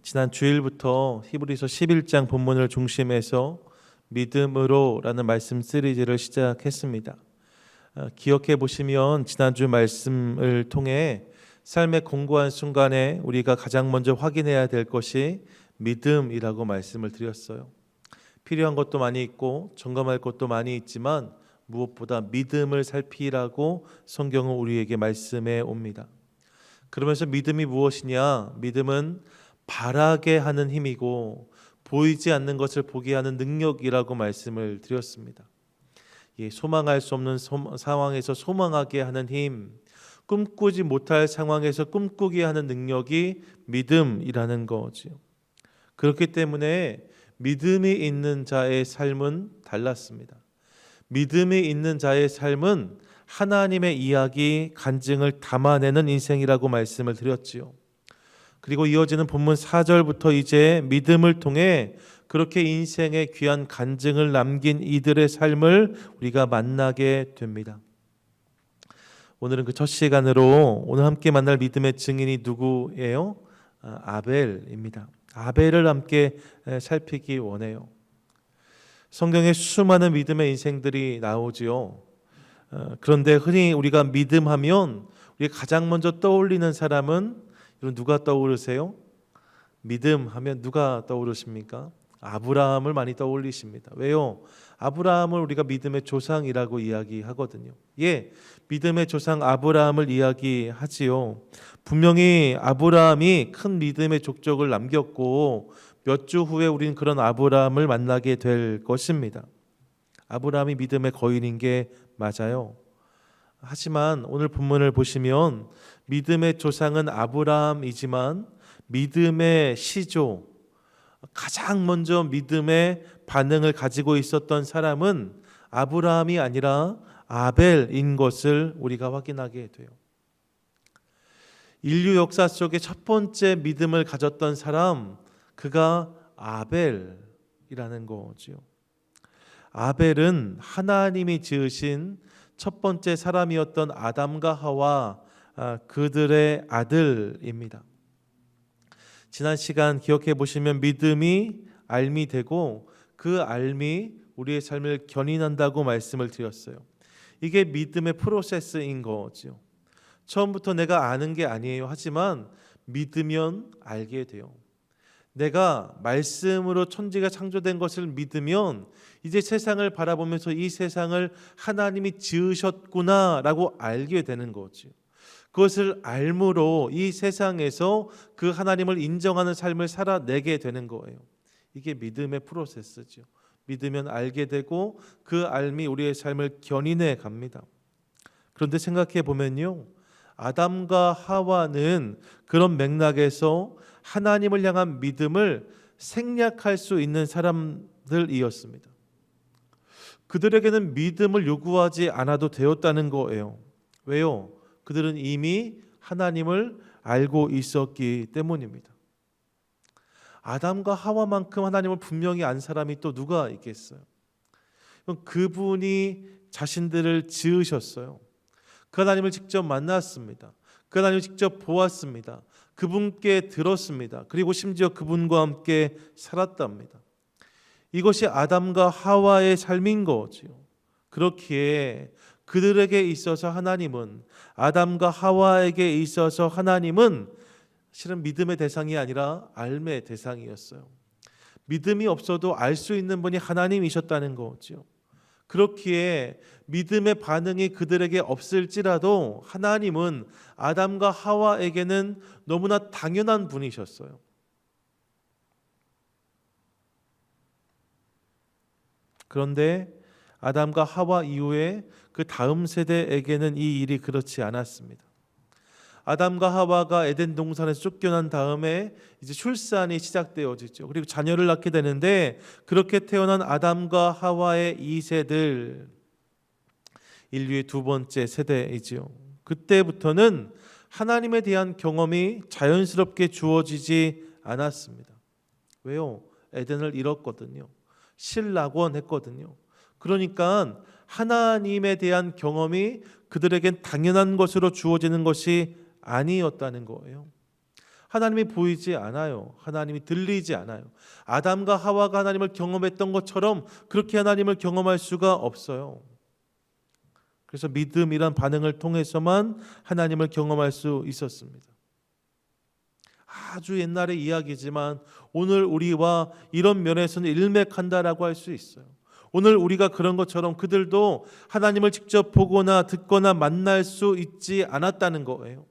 지난 주일부터 히브리서 11장 본문을 중심해서 믿음으로라는 말씀 시리즈를 시작했습니다. 기억해 보시면 지난주 말씀을 통해 삶의 공고한 순간에 우리가 가장 먼저 확인해야 될 것이 믿음이라고 말씀을 드렸어요. 필요한 것도 많이 있고 점검할 것도 많이 있지만 무엇보다 믿음을 살피라고 성경은 우리에게 말씀해 옵니다. 그러면서 믿음이 무엇이냐? 믿음은 바라게 하는 힘이고 보이지 않는 것을 보게 하는 능력이라고 말씀을 드렸습니다. 소망할 수 없는 상황에서 소망하게 하는 힘, 꿈꾸지 못할 상황에서 꿈꾸게 하는 능력이 믿음이라는 거죠. 그렇기 때문에 믿음이 있는 자의 삶은 달랐습니다. 믿음이 있는 자의 삶은 하나님의 이야기, 간증을 담아내는 인생이라고 말씀을 드렸지요. 그리고 이어지는 본문 4절부터 이제 믿음을 통해 그렇게 인생의 귀한 간증을 남긴 이들의 삶을 우리가 만나게 됩니다. 오늘은 그 첫 시간으로 오늘 함께 만날 믿음의 증인이 누구예요? 아벨입니다. 아벨을 함께 살피기 원해요. 성경에 수많은 믿음의 인생들이 나오지요. 그런데 흔히 우리가 믿음하면 우리가 가장 먼저 떠올리는 사람은 누가 떠오르세요? 믿음하면 누가 떠오르십니까? 아브라함을 많이 떠올리십니다. 왜요? 아브라함을 우리가 믿음의 조상이라고 이야기하거든요. 믿음의 조상 아브라함을 이야기하지요. 분명히 아브라함이 큰 믿음의 족적을 남겼고 몇 주 후에 우리는 그런 아브라함을 만나게 될 것입니다. 아브라함이 믿음의 거인인 게 맞아요. 하지만 오늘 본문을 보시면 믿음의 조상은 아브라함이지만 믿음의 시조, 가장 먼저 믿음의 반응을 가지고 있었던 사람은 아브라함이 아니라 아벨인 것을 우리가 확인하게 돼요. 인류 역사 속에 첫 번째 믿음을 가졌던 사람, 그가 아벨이라는 거죠. 아벨은 하나님이 지으신 첫 번째 사람이었던 아담과 하와 그들의 아들입니다. 지난 시간 기억해 보시면 믿음이 알미 되고 그 알미 우리의 삶을 견인한다고 말씀을 드렸어요. 이게 믿음의 프로세스인 거죠. 처음부터 내가 아는 게 아니에요. 하지만 믿으면 알게 돼요. 내가 말씀으로 천지가 창조된 것을 믿으면 이제 세상을 바라보면서 이 세상을 하나님이 지으셨구나라고 알게 되는 거죠. 그것을 알므로 이 세상에서 그 하나님을 인정하는 삶을 살아내게 되는 거예요. 이게 믿음의 프로세스죠. 믿으면 알게 되고 그 알미 우리의 삶을 견인해 갑니다. 그런데 생각해 보면요, 아담과 하와는 그런 맥락에서 하나님을 향한 믿음을 생략할 수 있는 사람들이었습니다. 그들에게는 믿음을 요구하지 않아도 되었다는 거예요. 왜요? 그들은 이미 하나님을 알고 있었기 때문입니다. 아담과 하와만큼 하나님을 분명히 안 사람이 또 누가 있겠어요? 그분이 자신들을 지으셨어요. 그 하나님을 직접 만났습니다. 그 하나님을 직접 보았습니다. 그분께 들었습니다. 그리고 심지어 그분과 함께 살았답니다. 이것이 아담과 하와의 삶인 거지요. 그렇기에 그들에게 있어서 하나님은, 아담과 하와에게 있어서 하나님은 실은 믿음의 대상이 아니라 알의 대상이었어요. 믿음이 없어도 알 수 있는 분이 하나님이셨다는 거죠. 그렇기에 믿음의 반응이 그들에게 없을지라도 하나님은 아담과 하와에게는 너무나 당연한 분이셨어요. 그런데 아담과 하와 이후에 그 다음 세대에게는 이 일이 그렇지 않았습니다. 아담과 하와가 에덴 동산에서 쫓겨난 다음에 이제 출산이 시작되어지죠. 그리고 자녀를 낳게 되는데 그렇게 태어난 아담과 하와의 2세들, 인류의 두 번째 세대이죠. 그때부터는 하나님에 대한 경험이 자연스럽게 주어지지 않았습니다. 왜요? 에덴을 잃었거든요. 실낙원했거든요. 그러니까 하나님에 대한 경험이 그들에겐 당연한 것으로 주어지는 것이 아니었다는 거예요. 하나님이 보이지 않아요. 하나님이 들리지 않아요. 아담과 하와가 하나님을 경험했던 것처럼 그렇게 하나님을 경험할 수가 없어요. 그래서 믿음이란 반응을 통해서만 하나님을 경험할 수 있었습니다. 아주 옛날의 이야기지만 오늘 우리와 이런 면에서는 일맥한다라고 할 수 있어요. 오늘 우리가 그런 것처럼 그들도 하나님을 직접 보거나 듣거나 만날 수 있지 않았다는 거예요.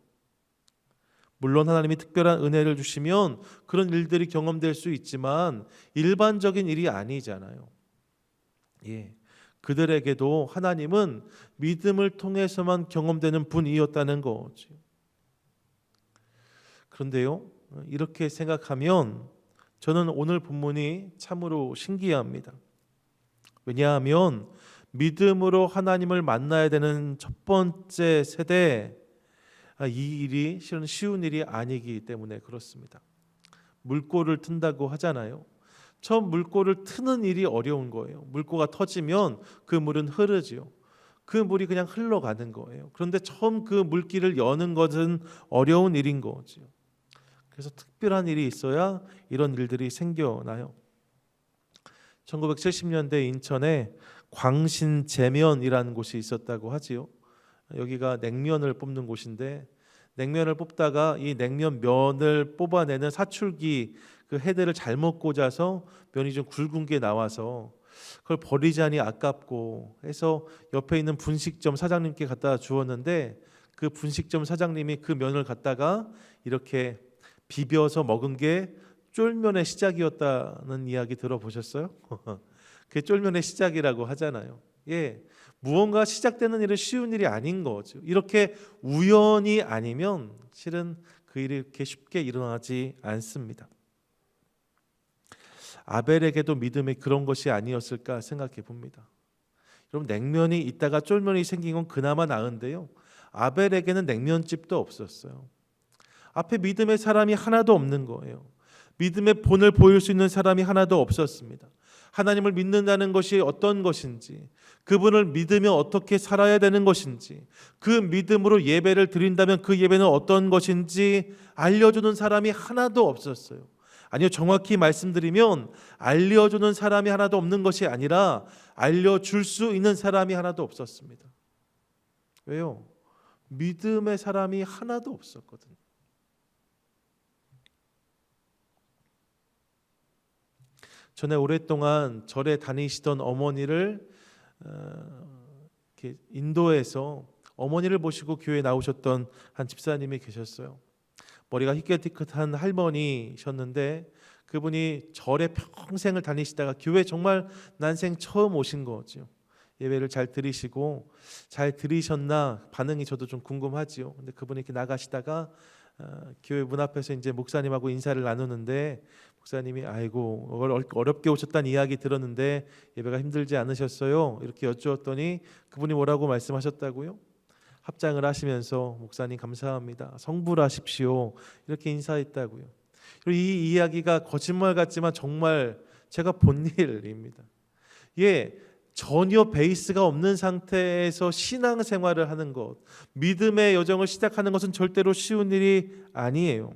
물론 하나님이 특별한 은혜를 주시면 그런 일들이 경험될 수 있지만 일반적인 일이 아니잖아요. 그들에게도 하나님은 믿음을 통해서만 경험되는 분이었다는 거죠. 그런데요, 이렇게 생각하면 저는 오늘 본문이 참으로 신기합니다. 왜냐하면 믿음으로 하나님을 만나야 되는 첫 번째 세대, 이 일이 실은 쉬운 일이 아니기 때문에 그렇습니다. 물꼬를 튼다고 하잖아요. 처음 물꼬를 트는 일이 어려운 거예요. 물꼬가 터지면 그 물은 흐르지요. 그 물이 그냥 흘러가는 거예요. 그런데 처음 그 물길을 여는 것은 어려운 일인 거죠. 그래서 특별한 일이 있어야 이런 일들이 생겨나요. 1970년대 인천에 광신제면이라는 곳이 있었다고 하지요. 여기가 냉면을 뽑는 곳인데 냉면을 뽑다가 이 냉면 면을 뽑아내는 사출기 그 헤드를 잘못 꽂아서 면이 좀 굵은 게 나와서 그걸 버리자니 아깝고 해서 옆에 있는 분식점 사장님께 갖다 주었는데 그 분식점 사장님이 그 면을 갖다가 이렇게 비벼서 먹은 게 쫄면의 시작이었다는 이야기 들어보셨어요? 그게 쫄면의 시작이라고 하잖아요. 무언가 시작되는 일은 쉬운 일이 아닌 거죠. 이렇게 우연이 아니면 실은 그 일이 이렇게 쉽게 일어나지 않습니다. 아벨에게도 믿음이 그런 것이 아니었을까 생각해 봅니다. 여러분, 냉면이 있다가 쫄면이 생긴 건 그나마 나은데요, 아벨에게는 냉면집도 없었어요. 앞에 믿음의 사람이 하나도 없는 거예요. 믿음의 본을 보일 수 있는 사람이 하나도 없었습니다. 하나님을 믿는다는 것이 어떤 것인지, 그분을 믿으며 어떻게 살아야 되는 것인지, 그 믿음으로 예배를 드린다면 그 예배는 어떤 것인지 알려주는 사람이 하나도 없었어요. 아니요, 정확히 말씀드리면 알려주는 사람이 하나도 없는 것이 아니라 알려줄 수 있는 사람이 하나도 없었습니다. 왜요? 믿음의 사람이 하나도 없었거든요. 전에 오랫동안 절에 다니시던 어머니를 이렇게 인도에서 어머니를 모시고 교회에 나오셨던 한 집사님이 계셨어요. 머리가 희끗희끗한 할머니셨는데 그분이 절에 평생을 다니시다가 교회 정말 난생 처음 오신 거죠. 예배를 잘 들으시고 잘 들으셨나 반응이 저도 좀 궁금하지요. 근데 그분이 이렇게 나가시다가 교회 문 앞에서 이제 목사님하고 인사를 나누는데 목사님이 아이고 어렵게 오셨다는 이야기 들었는데 예배가 힘들지 않으셨어요? 이렇게 여쭈었더니 그분이 뭐라고 말씀하셨다고요? 합장을 하시면서 목사님 감사합니다, 성불하십시오, 이렇게 인사했다고요. 이 이야기가 거짓말 같지만 정말 제가 본 일입니다. 전혀 베이스가 없는 상태에서 신앙생활을 하는 것, 믿음의 여정을 시작하는 것은 절대로 쉬운 일이 아니에요.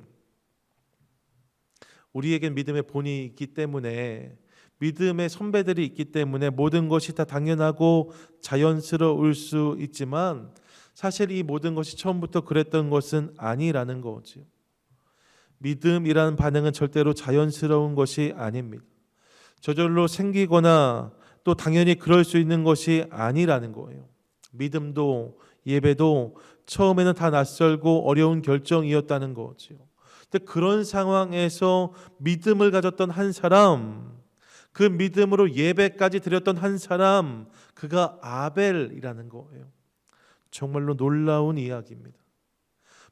우리에겐 믿음의 본이 있기 때문에, 믿음의 선배들이 있기 때문에 모든 것이 다 당연하고 자연스러울 수 있지만 사실 이 모든 것이 처음부터 그랬던 것은 아니라는 거죠. 믿음이라는 반응은 절대로 자연스러운 것이 아닙니다. 저절로 생기거나 또 당연히 그럴 수 있는 것이 아니라는 거예요. 믿음도 예배도 처음에는 다 낯설고 어려운 결정이었다는 거죠. 근데 그런 상황에서 믿음을 가졌던 한 사람, 그 믿음으로 예배까지 드렸던 한 사람, 그가 아벨이라는 거예요. 정말로 놀라운 이야기입니다.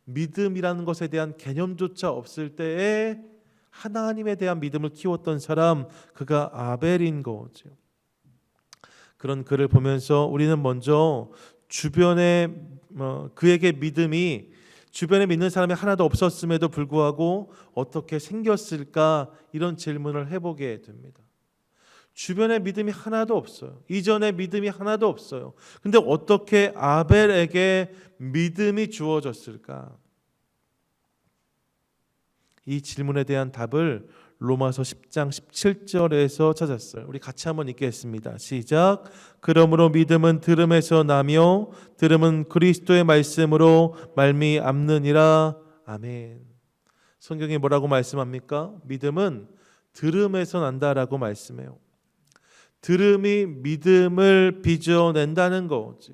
믿음이라는 것에 대한 개념조차 없을 때에 하나님에 대한 믿음을 키웠던 사람, 그가 아벨인 거죠. 그런 그를 보면서 우리는 먼저 주변에 그에게 믿음이 주변에 믿는 사람이 하나도 없었음에도 불구하고 어떻게 생겼을까, 이런 질문을 해보게 됩니다. 주변에 믿음이 하나도 없어요. 이전에 믿음이 하나도 없어요. 근데 어떻게 아벨에게 믿음이 주어졌을까? 이 질문에 대한 답을 로마서 10장 17절에서 찾았어요. 우리 같이 한번 읽겠습니다. 시작. 그러므로 믿음은 들음에서 나며 들음은 그리스도의 말씀으로 말미암느니라. 아멘. 성경이 뭐라고 말씀합니까? 믿음은 들음에서 난다라고 말씀해요. 들음이 믿음을 빚어낸다는 거죠.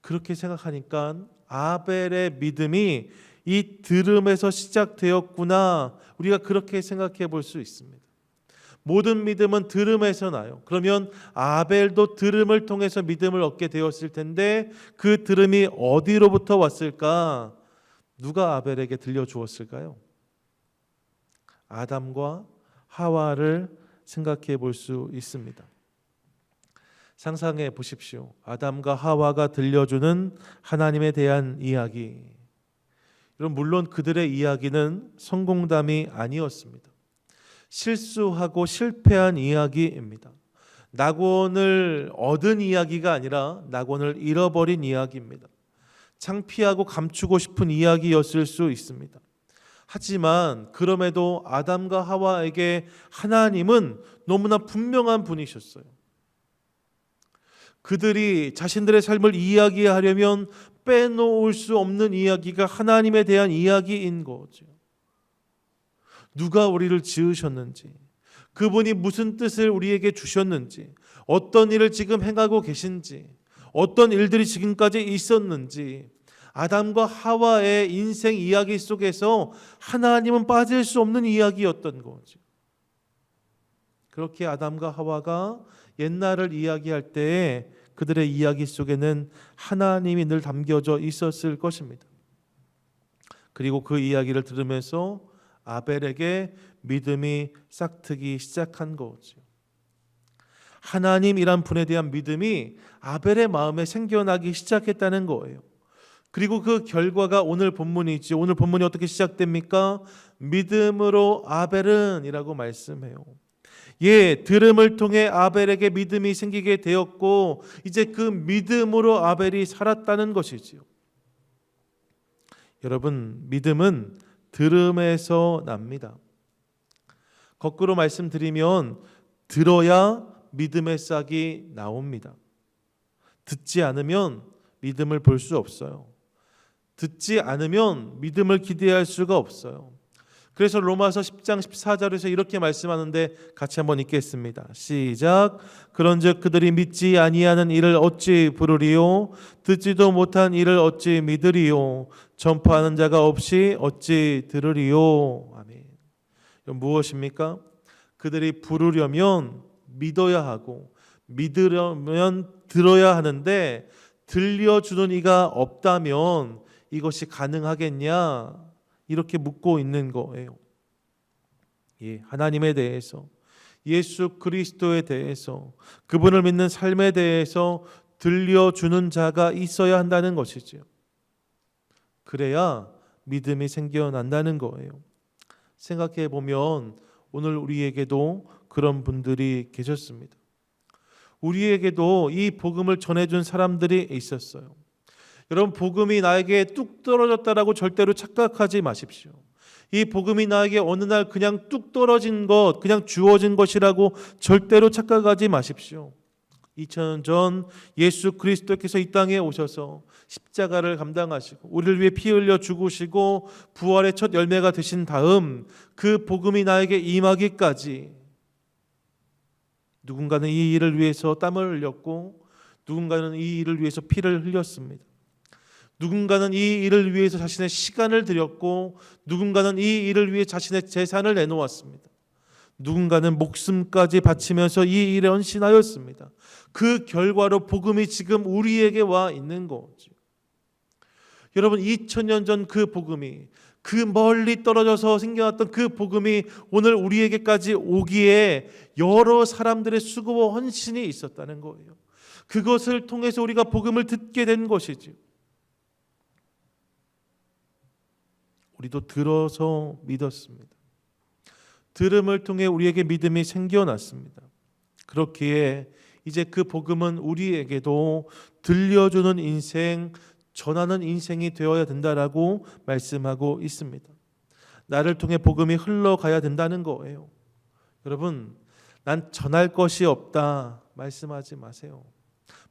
그렇게 생각하니까 아벨의 믿음이 이 들음에서 시작되었구나. 우리가 그렇게 생각해 볼 수 있습니다. 모든 믿음은 들음에서 나요. 그러면 아벨도 들음을 통해서 믿음을 얻게 되었을 텐데 그 들음이 어디로부터 왔을까? 누가 아벨에게 들려주었을까요? 아담과 하와를 생각해 볼 수 있습니다. 상상해 보십시오. 아담과 하와가 들려주는 하나님에 대한 이야기. 물론 그들의 이야기는 성공담이 아니었습니다. 실수하고 실패한 이야기입니다. 낙원을 얻은 이야기가 아니라 낙원을 잃어버린 이야기입니다. 창피하고 감추고 싶은 이야기였을 수 있습니다. 하지만 그럼에도 아담과 하와에게 하나님은 너무나 분명한 분이셨어요. 그들이 자신들의 삶을 이야기하려면 빼놓을 수 없는 이야기가 하나님에 대한 이야기인 거죠. 누가 우리를 지으셨는지, 그분이 무슨 뜻을 우리에게 주셨는지, 어떤 일을 지금 행하고 계신지, 어떤 일들이 지금까지 있었는지, 아담과 하와의 인생 이야기 속에서 하나님은 빠질 수 없는 이야기였던 거죠. 그렇게 아담과 하와가 옛날을 이야기할 때에 그들의 이야기 속에는 하나님이 늘 담겨져 있었을 것입니다. 그리고 그 이야기를 들으면서 아벨에게 믿음이 싹트기 시작한 거죠. 하나님이란 분에 대한 믿음이 아벨의 마음에 생겨나기 시작했다는 거예요. 그리고 그 결과가 오늘 본문이죠. 오늘 본문이 어떻게 시작됩니까? 믿음으로 아벨은 이라고 말씀해요. 들음을 통해 아벨에게 믿음이 생기게 되었고 이제 그 믿음으로 아벨이 살았다는 것이지요. 여러분, 믿음은 들음에서 납니다. 거꾸로 말씀드리면 들어야 믿음의 싹이 나옵니다. 듣지 않으면 믿음을 볼 수 없어요. 듣지 않으면 믿음을 기대할 수가 없어요. 그래서 로마서 10장 14절에서 이렇게 말씀하는데 같이 한번 읽겠습니다. 시작. 그런즉 그들이 믿지 아니하는 일을 어찌 부르리요? 듣지도 못한 일을 어찌 믿으리요? 전파하는 자가 없이 어찌 들으리요? 아멘. 이건 무엇입니까? 그들이 부르려면 믿어야 하고 믿으려면 들어야 하는데 들려주는 이가 없다면 이것이 가능하겠냐? 이렇게 묻고 있는 거예요. 하나님에 대해서, 예수 그리스도에 대해서, 그분을 믿는 삶에 대해서 들려주는 자가 있어야 한다는 것이죠. 그래야 믿음이 생겨난다는 거예요. 생각해 보면 오늘 우리에게도 그런 분들이 계셨습니다. 우리에게도 이 복음을 전해준 사람들이 있었어요. 여러분, 복음이 나에게 뚝 떨어졌다라고 절대로 착각하지 마십시오. 이 복음이 나에게 어느 날 그냥 뚝 떨어진 것, 그냥 주어진 것이라고 절대로 착각하지 마십시오. 2000년 전 예수 그리스도께서 이 땅에 오셔서 십자가를 감당하시고 우리를 위해 피 흘려 죽으시고 부활의 첫 열매가 되신 다음 그 복음이 나에게 임하기까지 누군가는 이 일을 위해서 땀을 흘렸고 누군가는 이 일을 위해서 피를 흘렸습니다. 누군가는 이 일을 위해서 자신의 시간을 들였고 누군가는 이 일을 위해 자신의 재산을 내놓았습니다. 누군가는 목숨까지 바치면서 이 일에 헌신하였습니다. 그 결과로 복음이 지금 우리에게 와 있는 거죠. 여러분, 2000년 전 그 복음이, 그 멀리 떨어져서 생겨났던 그 복음이 오늘 우리에게까지 오기에 여러 사람들의 수고와 헌신이 있었다는 거예요. 그것을 통해서 우리가 복음을 듣게 된 것이죠. 우리도 들어서 믿었습니다. 들음을 통해 우리에게 믿음이 생겨났습니다. 그렇기에 이제 그 복음은 우리에게도 들려주는 인생, 전하는 인생이 되어야 된다라고 말씀하고 있습니다. 나를 통해 복음이 흘러가야 된다는 거예요. 여러분, 난 전할 것이 없다 말씀하지 마세요.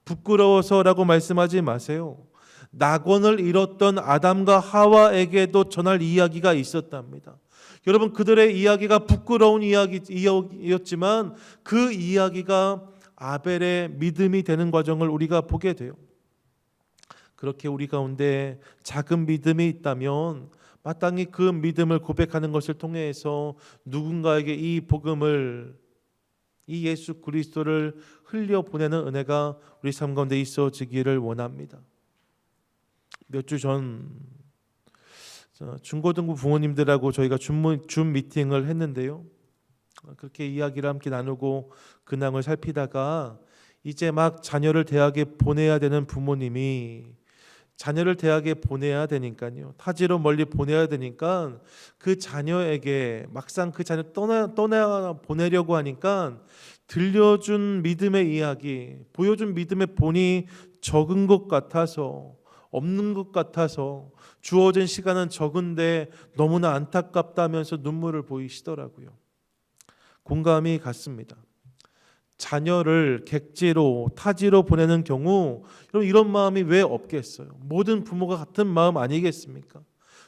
부끄러워서라고 말씀하지 마세요. 낙원을 잃었던 아담과 하와에게도 전할 이야기가 있었답니다. 여러분, 그들의 이야기가 부끄러운 이야기였지만 그 이야기가 아벨의 믿음이 되는 과정을 우리가 보게 돼요. 그렇게 우리 가운데 작은 믿음이 있다면 마땅히 그 믿음을 고백하는 것을 통해서 누군가에게 이 복음을, 이 예수 그리스도를 흘려보내는 은혜가 우리 삶 가운데 있어지기를 원합니다. 몇 주 전 중고등부 부모님들하고 저희가 줌 미팅을 했는데요. 그렇게 이야기를 함께 나누고 근황을 살피다가 이제 막 자녀를 대학에 보내야 되는 부모님이 자녀를 대학에 보내야 되니까요, 타지로 멀리 보내야 되니까 그 자녀에게 막상 그 자녀 떠나 보내려고 하니까 들려준 믿음의 이야기, 보여준 믿음의 본이 적은 것 같아서, 없는 것 같아서, 주어진 시간은 적은데 너무나 안타깝다면서 눈물을 보이시더라고요. 공감이 갔습니다. 자녀를 객지로, 타지로 보내는 경우 여러분, 이런 마음이 왜 없겠어요? 모든 부모가 같은 마음 아니겠습니까?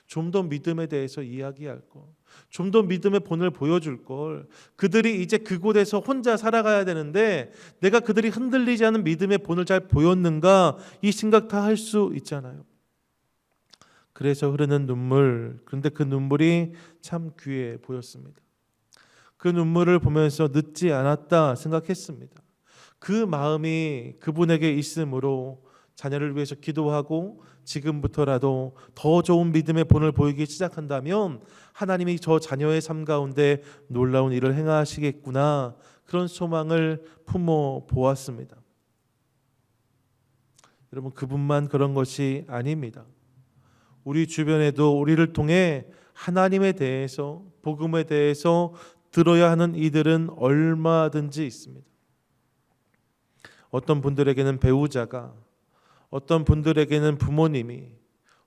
좀 더 믿음에 대해서 이야기할 걸, 좀 더 믿음의 본을 보여줄 걸. 그들이 이제 그곳에서 혼자 살아가야 되는데 내가 그들이 흔들리지 않은 믿음의 본을 잘 보였는가, 이 생각 다 할 수 있잖아요. 그래서 흐르는 눈물, 그런데 그 눈물이 참 귀해 보였습니다. 그 눈물을 보면서 늦지 않았다 생각했습니다. 그 마음이 그분에게 있으므로 자녀를 위해서 기도하고 지금부터라도 더 좋은 믿음의 본을 보이기 시작한다면 하나님이 저 자녀의 삶 가운데 놀라운 일을 행하시겠구나, 그런 소망을 품어 보았습니다. 여러분, 그분만 그런 것이 아닙니다. 우리 주변에도 우리를 통해 하나님에 대해서, 복음에 대해서 들어야 하는 이들은 얼마든지 있습니다. 어떤 분들에게는 배우자가, 어떤 분들에게는 부모님이,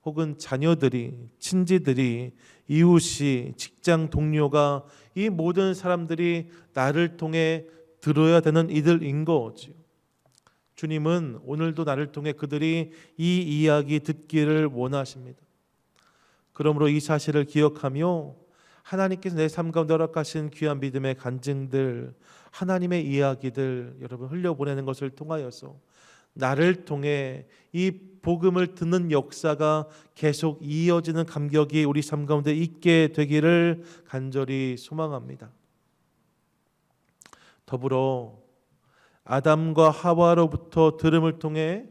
혹은 자녀들이, 친지들이, 이웃이, 직장 동료가, 이 모든 사람들이 나를 통해 들어야 되는 이들인 거지요. 주님은 오늘도 나를 통해 그들이 이 이야기 듣기를 원하십니다. 그러므로 이 사실을 기억하며 하나님께서 내 삶 가운데 허락하신 귀한 믿음의 간증들, 하나님의 이야기들 여러분 흘려보내는 것을 통하여서 나를 통해 이 복음을 듣는 역사가 계속 이어지는 감격이 우리 삶 가운데 있게 되기를 간절히 소망합니다. 더불어 아담과 하와로부터 들음을 통해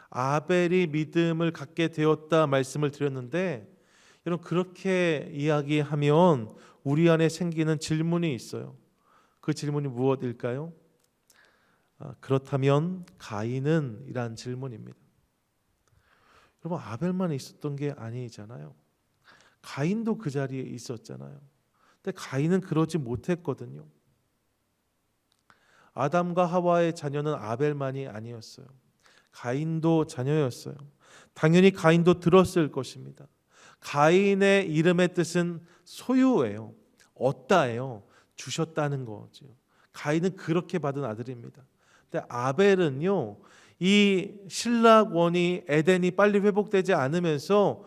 아벨이 믿음을 갖게 되었다 말씀을 드렸는데, 여러분, 그렇게 이야기하면 우리 안에 생기는 질문이 있어요. 그 질문이 무엇일까요? 그렇다면 가인은? 이란 질문입니다. 여러분, 아벨만 있었던 게 아니잖아요. 가인도 그 자리에 있었잖아요. 근데 가인은 그러지 못했거든요. 아담과 하와의 자녀는 아벨만이 아니었어요. 가인도 자녀였어요. 당연히 가인도 들었을 것입니다. 가인의 이름의 뜻은 소유예요. 얻다예요. 주셨다는 거죠. 가인은 그렇게 받은 아들입니다. 근데 아벨은요, 이 신락원이, 에덴이 빨리 회복되지 않으면서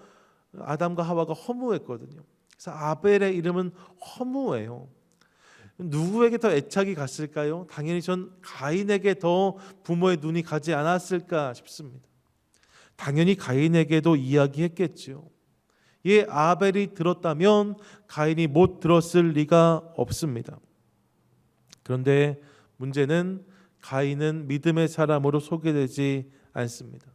아담과 하와가 허무했거든요. 그래서 아벨의 이름은 허무예요. 누구에게 더 애착이 갔을까요? 당연히 전 가인에게 더 부모의 눈이 가지 않았을까 싶습니다. 당연히 가인에게도 이야기했겠죠. 예, 아벨이 들었다면 가인이 못 들었을 리가 없습니다. 그런데 문제는 가인은 믿음의 사람으로 소개되지 않습니다.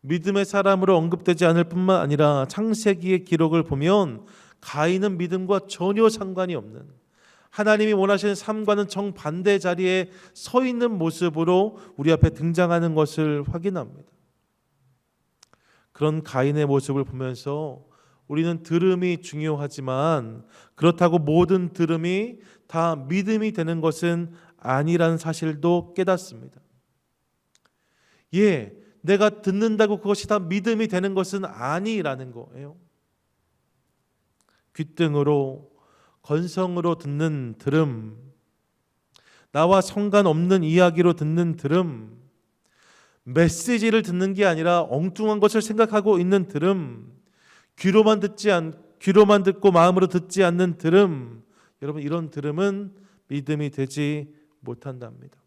믿음의 사람으로 언급되지 않을 뿐만 아니라 창세기의 기록을 보면 가인은 믿음과 전혀 상관이 없는, 하나님이 원하시는 삶과는 정반대 자리에 서 있는 모습으로 우리 앞에 등장하는 것을 확인합니다. 그런 가인의 모습을 보면서 우리는 들음이 중요하지만 그렇다고 모든 들음이 다 믿음이 되는 것은 아니라는 사실도 깨닫습니다. 예, 내가 듣는다고 그것이 다 믿음이 되는 것은 아니라는 거예요. 귓등으로 건성으로 듣는 들음, 나와 상관없는 이야기로 듣는 들음, 메시지를 듣는 게 아니라 엉뚱한 것을 생각하고 있는 들음, 귀로만 듣고 마음으로 듣지 않는 들음, 여러분 이런 들음은 믿음이 되지 못한답니다.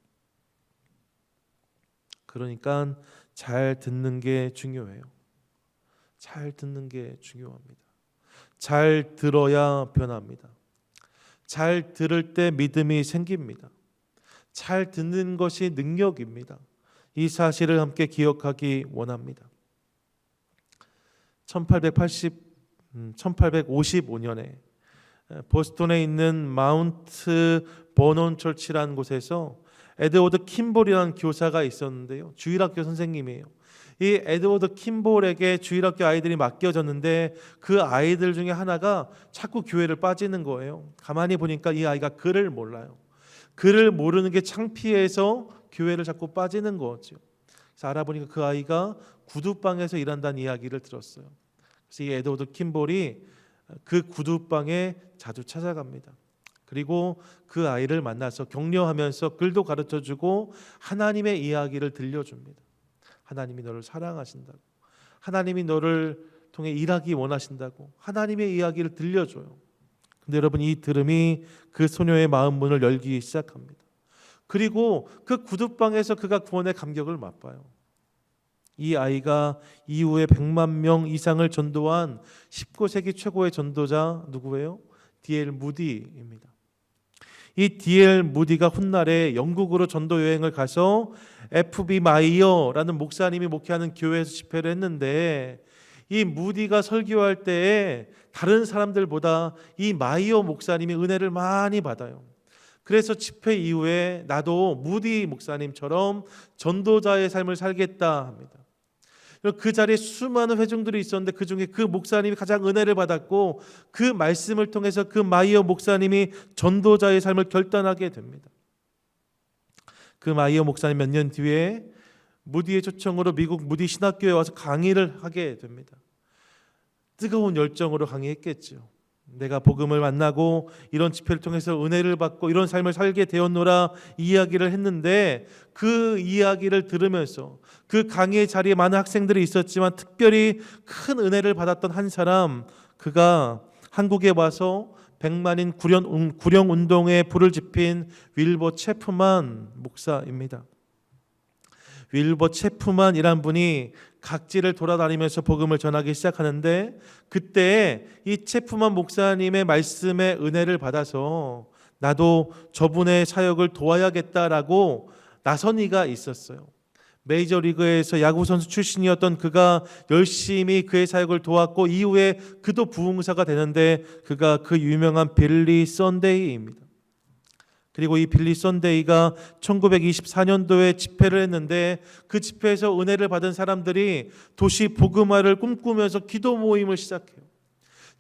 그러니까 잘 듣는 게 중요해요. 잘 듣는 게 중요합니다. 잘 들어야 변합니다. 잘 들을 때 믿음이 생깁니다. 잘 듣는 것이 능력입니다. 이 사실을 함께 기억하기 원합니다. 1855년에 보스턴에 있는 마운트 버논 철치라는 곳에서 에드워드 킴볼이라는 교사가 있었는데요. 주일학교 선생님이에요. 이 에드워드 킴볼에게 주일학교 아이들이 맡겨졌는데 그 아이들 중에 하나가 자꾸 교회를 빠지는 거예요. 가만히 보니까 이 아이가 글을 몰라요. 글을 모르는 게 창피해서 교회를 자꾸 빠지는 거죠. 그래서 알아보니까 그 아이가 구두방에서 일한다는 이야기를 들었어요. 그래서 이 에드워드 킴볼이 그 구두방에 자주 찾아갑니다. 그리고 그 아이를 만나서 격려하면서 글도 가르쳐주고 하나님의 이야기를 들려줍니다. 하나님이 너를 사랑하신다고, 하나님이 너를 통해 일하기 원하신다고 하나님의 이야기를 들려줘요. 근데 여러분 이 들음이 그 소녀의 마음 문을 열기 시작합니다. 그리고 그 구두방에서 그가 구원의 감격을 맛봐요. 이 아이가 이후에 100만 명 이상을 전도한 19세기 최고의 전도자 누구예요? D.L. 무디입니다. 이 D.L. 무디가 훗날에 영국으로 전도 여행을 가서 F.B. 마이어라는 목사님이 목회하는 교회에서 집회를 했는데 이 무디가 설교할 때에 다른 사람들보다 이 마이어 목사님이 은혜를 많이 받아요. 그래서 집회 이후에 나도 무디 목사님처럼 전도자의 삶을 살겠다 합니다. 그 자리에 수많은 회중들이 있었는데 그 중에 그 목사님이 가장 은혜를 받았고 그 말씀을 통해서 그 마이어 목사님이 전도자의 삶을 결단하게 됩니다. 그 마이어 목사님 몇 년 뒤에 무디의 초청으로 미국 무디 신학교에 와서 강의를 하게 됩니다. 뜨거운 열정으로 강의했겠죠. 내가 복음을 만나고 이런 집회를 통해서 은혜를 받고 이런 삶을 살게 되었노라 이야기를 했는데 그 이야기를 들으면서 그 강의의 자리에 많은 학생들이 있었지만 특별히 큰 은혜를 받았던 한 사람, 그가 한국에 와서 100만인 구령운동에 불을 지핀 윌버 체프만 목사입니다. 윌버 체프만이란 분이 각지를 돌아다니면서 복음을 전하기 시작하는데 그때 이 체프만 목사님의 말씀에 은혜를 받아서 나도 저분의 사역을 도와야겠다라고 나선 이가 있었어요. 메이저리그에서 야구선수 출신이었던 그가 열심히 그의 사역을 도왔고 이후에 그도 부흥사가 되는데 그가 그 유명한 빌리 썬데이입니다. 그리고 이 빌리 썬데이가 1924년도에 집회를 했는데 그 집회에서 은혜를 받은 사람들이 도시 복음화를 꿈꾸면서 기도 모임을 시작해요.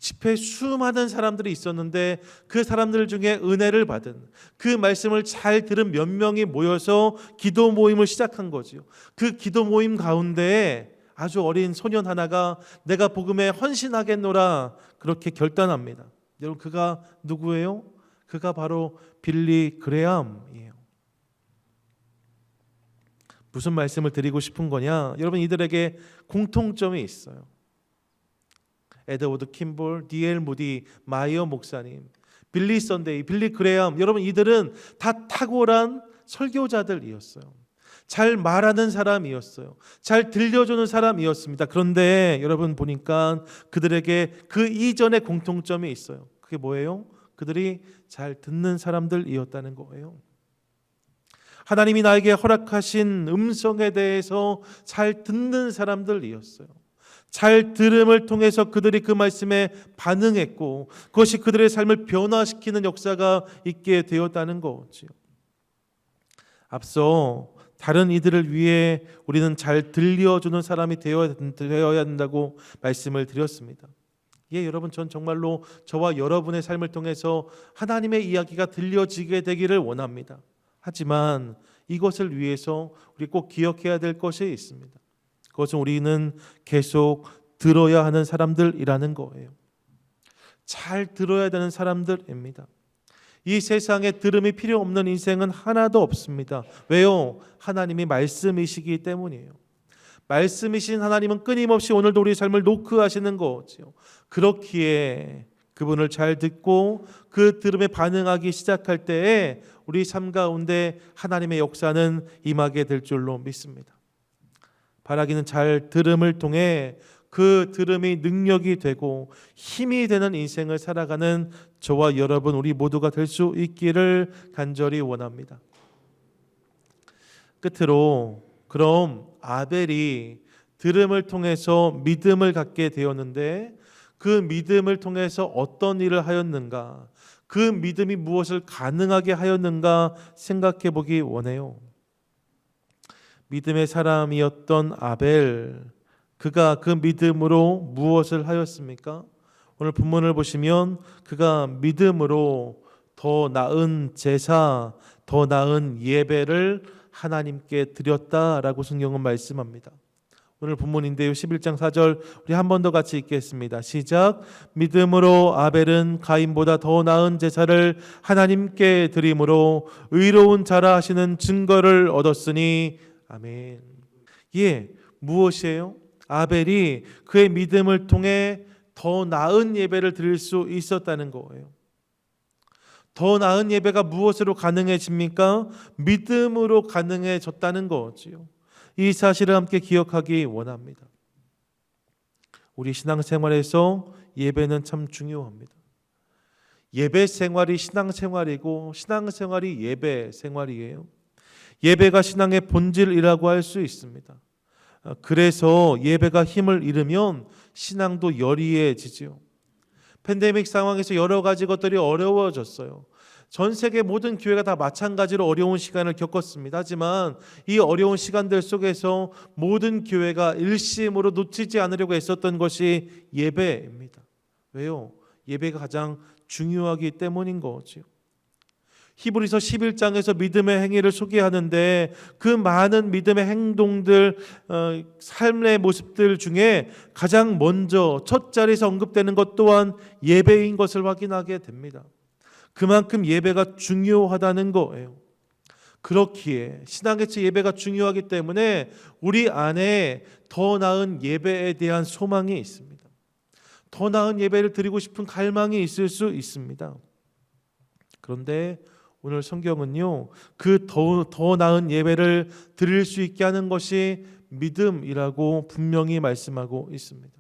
집회에 수많은 사람들이 있었는데 그 사람들 중에 은혜를 받은 그 말씀을 잘 들은 몇 명이 모여서 기도 모임을 시작한 거죠. 그 기도 모임 가운데 아주 어린 소년 하나가 내가 복음에 헌신하겠노라 그렇게 결단합니다. 여러분 그가 누구예요? 그가 바로 빌리 그레암이에요. 무슨 말씀을 드리고 싶은 거냐? 여러분 이들에게 공통점이 있어요. 에드워드 킴볼, D.L. 무디, 마이어 목사님, 빌리 썬데이, 빌리 그레암, 여러분 이들은 다 탁월한 설교자들이었어요. 잘 말하는 사람이었어요. 잘 들려주는 사람이었습니다. 그런데 여러분 보니까 그들에게 그 이전에 공통점이 있어요. 그게 뭐예요? 그들이 잘 듣는 사람들이었다는 거예요. 하나님이 나에게 허락하신 음성에 대해서 잘 듣는 사람들이었어요. 잘 들음을 통해서 그들이 그 말씀에 반응했고 그것이 그들의 삶을 변화시키는 역사가 있게 되었다는 거지요. 앞서 다른 이들을 위해 우리는 잘 들려주는 사람이 되어야 한다고 말씀을 드렸습니다. 예, 여러분 전 정말로 저와 여러분의 삶을 통해서 하나님의 이야기가 들려지게 되기를 원합니다. 하지만 이것을 위해서 우리 꼭 기억해야 될 것이 있습니다. 그것은 우리는 계속 들어야 하는 사람들이라는 거예요. 잘 들어야 되는 사람들입니다. 이 세상에 들음이 필요 없는 인생은 하나도 없습니다. 왜요? 하나님이 말씀이시기 때문이에요. 말씀이신 하나님은 끊임없이 오늘도 우리의 삶을 노크하시는 거죠. 그렇기에 그분을 잘 듣고 그 들음에 반응하기 시작할 때에 우리 삶 가운데 하나님의 역사는 임하게 될 줄로 믿습니다. 바라기는 잘 들음을 통해 그 들음이 능력이 되고 힘이 되는 인생을 살아가는 저와 여러분 우리 모두가 될 수 있기를 간절히 원합니다. 끝으로 그럼 아벨이 들음을 통해서 믿음을 갖게 되었는데 그 믿음을 통해서 어떤 일을 하였는가? 그 믿음이 무엇을 가능하게 하였는가 생각해 보기 원해요. 믿음의 사람이었던 아벨, 그가 그 믿음으로 무엇을 하였습니까? 오늘 본문을 보시면 그가 믿음으로 더 나은 제사, 더 나은 예배를 하나님께 드렸다라고 성경은 말씀합니다. 오늘 본문인데요. 11장 4절 우리 한 번 더 같이 읽겠습니다. 시작. 믿음으로 아벨은 가인보다 더 나은 제사를 하나님께 드림으로 의로운 자라 하시는 증거를 얻었으니 아멘. 예, 무엇이에요? 아벨이 그의 믿음을 통해 더 나은 예배를 드릴 수 있었다는 거예요. 더 나은 예배가 무엇으로 가능해집니까? 믿음으로 가능해졌다는 거지요. 이 사실을 함께 기억하기 원합니다. 우리 신앙생활에서 예배는 참 중요합니다. 예배 생활이 신앙생활이고 신앙생활이 예배 생활이에요. 예배가 신앙의 본질이라고 할 수 있습니다. 그래서 예배가 힘을 잃으면 신앙도 여리해지죠. 팬데믹 상황에서 여러 가지 것들이 어려워졌어요. 전 세계 모든 교회가 다 마찬가지로 어려운 시간을 겪었습니다. 하지만 이 어려운 시간들 속에서 모든 교회가 일심으로 놓치지 않으려고 애썼던 것이 예배입니다. 왜요? 예배가 가장 중요하기 때문인 거죠. 히브리서 11장에서 믿음의 행위를 소개하는데 그 많은 믿음의 행동들, 삶의 모습들 중에 가장 먼저 첫 자리에서 언급되는 것 또한 예배인 것을 확인하게 됩니다. 그만큼 예배가 중요하다는 거예요. 그렇기에 신앙에서 예배가 중요하기 때문에 우리 안에 더 나은 예배에 대한 소망이 있습니다. 더 나은 예배를 드리고 싶은 갈망이 있을 수 있습니다. 그런데 오늘 성경은요, 그 더 나은 예배를 드릴 수 있게 하는 것이 믿음이라고 분명히 말씀하고 있습니다.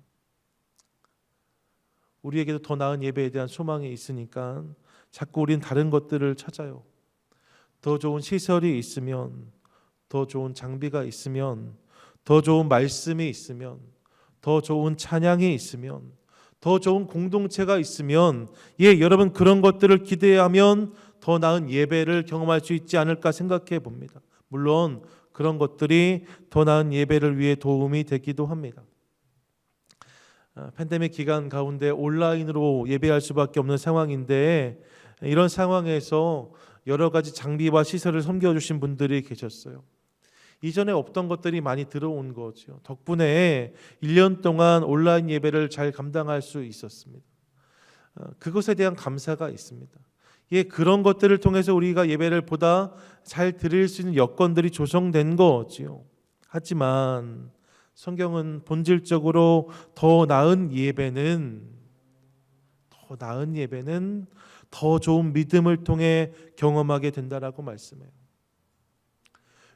우리에게도 더 나은 예배에 대한 소망이 있으니까 자꾸 우리는 다른 것들을 찾아요. 더 좋은 시설이 있으면, 더 좋은 장비가 있으면, 더 좋은 말씀이 있으면, 더 좋은 찬양이 있으면, 더 좋은 공동체가 있으면, 예, 여러분 그런 것들을 기대하면 더 나은 예배를 경험할 수 있지 않을까 생각해 봅니다. 물론 그런 것들이 더 나은 예배를 위해 도움이 되기도 합니다. 팬데믹 기간 가운데 온라인으로 예배할 수밖에 없는 상황인데 이런 상황에서 여러 가지 장비와 시설을 섬겨주신 분들이 계셨어요. 이전에 없던 것들이 많이 들어온 거죠. 덕분에 1년 동안 온라인 예배를 잘 감당할 수 있었습니다. 그것에 대한 감사가 있습니다. 예, 그런 것들을 통해서 우리가 예배를 보다 잘 드릴 수 있는 여건들이 조성된 거지요. 하지만 성경은 본질적으로 더 나은 예배는 더 좋은 믿음을 통해 경험하게 된다라고 말씀해요.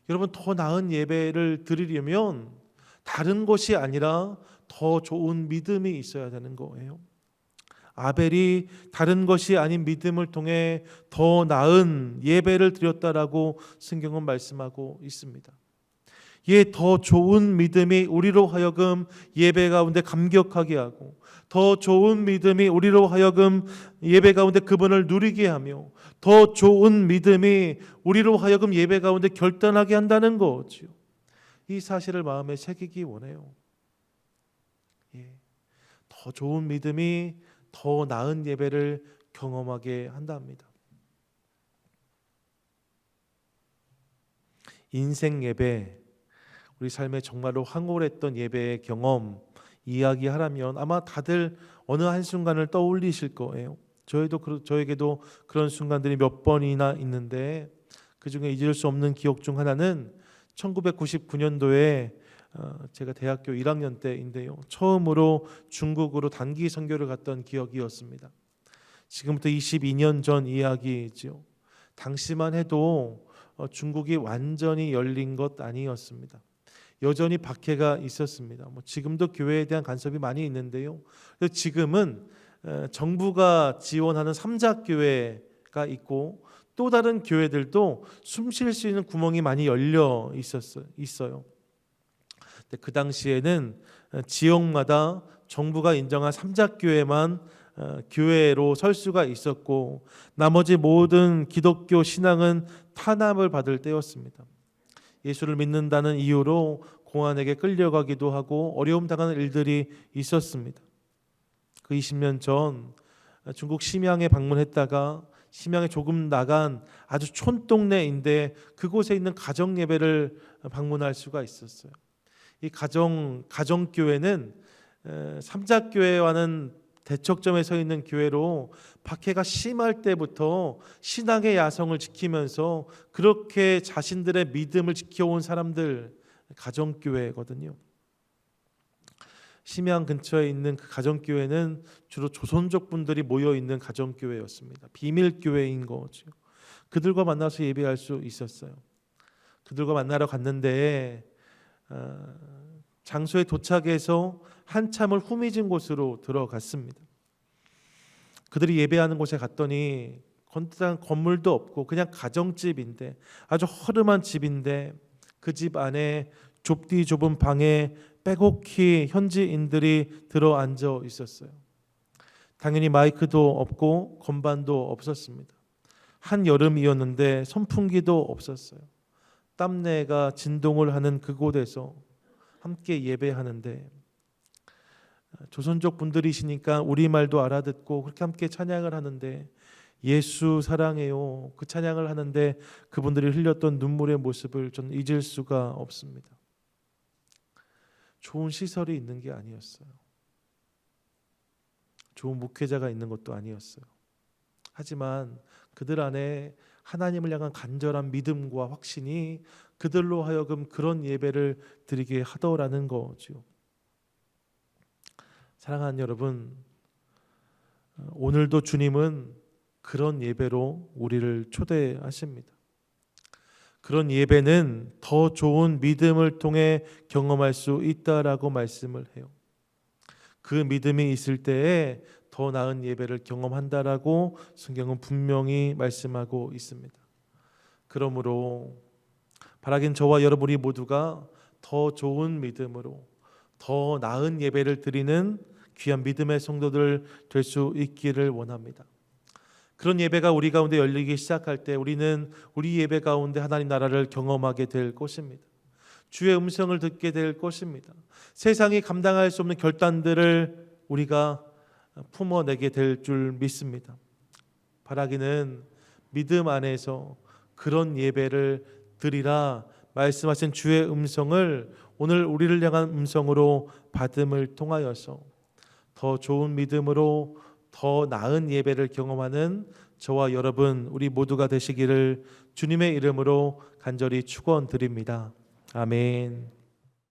여러분, 더 나은 예배를 드리려면 다른 것이 아니라 더 좋은 믿음이 있어야 되는 거예요. 아벨이 다른 것이 아닌 믿음을 통해 더 나은 예배를 드렸다라고 성경은 말씀하고 있습니다. 예, 더 좋은 믿음이 우리로 하여금 예배 가운데 감격하게 하고 더 좋은 믿음이 우리로 하여금 예배 가운데 그분을 누리게 하며 더 좋은 믿음이 우리로 하여금 예배 가운데 결단하게 한다는 거지요. 이 사실을 마음에 새기기 원해요. 예, 더 좋은 믿음이 더 나은 예배를 경험하게 한답니다. 인생 예배, 우리 삶에 정말로 황홀했던 예배의 경험 이야기하라면 아마 다들 어느 한순간을 떠올리실 거예요. 저에게도 그런 순간들이 몇 번이나 있는데 그중에 잊을 수 없는 기억 중 하나는 1999년도에 제가 대학교 1학년 때인데요. 처음으로 중국으로 단기 선교를 갔던 기억이었습니다. 지금부터 22년 전 이야기지요. 당시만 해도 중국이 완전히 열린 것 아니었습니다. 여전히 박해가 있었습니다. 지금도 교회에 대한 간섭이 많이 있는데요. 지금은 정부가 지원하는 삼자교회가 있고 또 다른 교회들도 숨 쉴 수 있는 구멍이 많이 열려 있어요. 그 당시에는 지역마다 정부가 인정한 삼자교회만 교회로 설 수가 있었고 나머지 모든 기독교 신앙은 탄압을 받을 때였습니다. 예수를 믿는다는 이유로 공안에게 끌려가기도 하고 어려움 당하는 일들이 있었습니다. 그 20년 전 중국 심양에 방문했다가 심양에 조금 나간 아주 촌동네인데 그곳에 있는 가정예배를 방문할 수가 있었어요. 이 가정교회는 삼자교회와는 대척점에 서 있는 교회로 박해가 심할 때부터 신앙의 야성을 지키면서 그렇게 자신들의 믿음을 지켜온 사람들, 가정교회거든요. 심양 근처에 있는 그 가정교회는 주로 조선족 분들이 모여있는 가정교회였습니다. 비밀교회인 거죠. 그들과 만나서 예배할 수 있었어요. 그들과 만나러 갔는데 장소에 도착해서 한참을 후미진 곳으로 들어갔습니다. 그들이 예배하는 곳에 갔더니 건물도 없고 그냥 가정집인데 아주 허름한 집인데 그 집 안에 좁디 좁은 방에 빼곡히 현지인들이 들어 앉아 있었어요. 당연히 마이크도 없고 건반도 없었습니다. 한여름이었는데 선풍기도 없었어요. 땀내가 진동을 하는 그곳에서 함께 예배하는데 조선족 분들이시니까 우리말도 알아듣고 그렇게 함께 찬양을 하는데 예수 사랑해요 그 찬양을 하는데 그분들이 흘렸던 눈물의 모습을 저는 잊을 수가 없습니다. 좋은 시설이 있는 게 아니었어요. 좋은 목회자가 있는 것도 아니었어요. 하지만 그들 안에 하나님을 향한 간절한 믿음과 확신이 그들로 하여금 그런 예배를 드리게 하더라는 거죠. 사랑하는 여러분, 오늘도 주님은 그런 예배로 우리를 초대하십니다. 그런 예배는 더 좋은 믿음을 통해 경험할 수 있다라고 말씀을 해요. 그 믿음이 있을 때에 더 나은 예배를 경험한다라고 성경은 분명히 말씀하고 있습니다. 그러므로 바라긴 저와 여러분이 모두가 더 좋은 믿음으로 더 나은 예배를 드리는 귀한 믿음의 성도들 될 수 있기를 원합니다. 그런 예배가 우리 가운데 열리기 시작할 때 우리는 우리 예배 가운데 하나님 나라를 경험하게 될 것입니다. 주의 음성을 듣게 될 것입니다. 세상이 감당할 수 없는 결단들을 우리가 품어내게 될 줄 믿습니다. 바라기는 믿음 안에서 그런 예배를 드리라 말씀하신 주의 음성을 오늘 우리를 향한 음성으로 받음을 통하여서 더 좋은 믿음으로 더 나은 예배를 경험하는 저와 여러분 우리 모두가 되시기를 주님의 이름으로 간절히 축원드립니다. 아멘.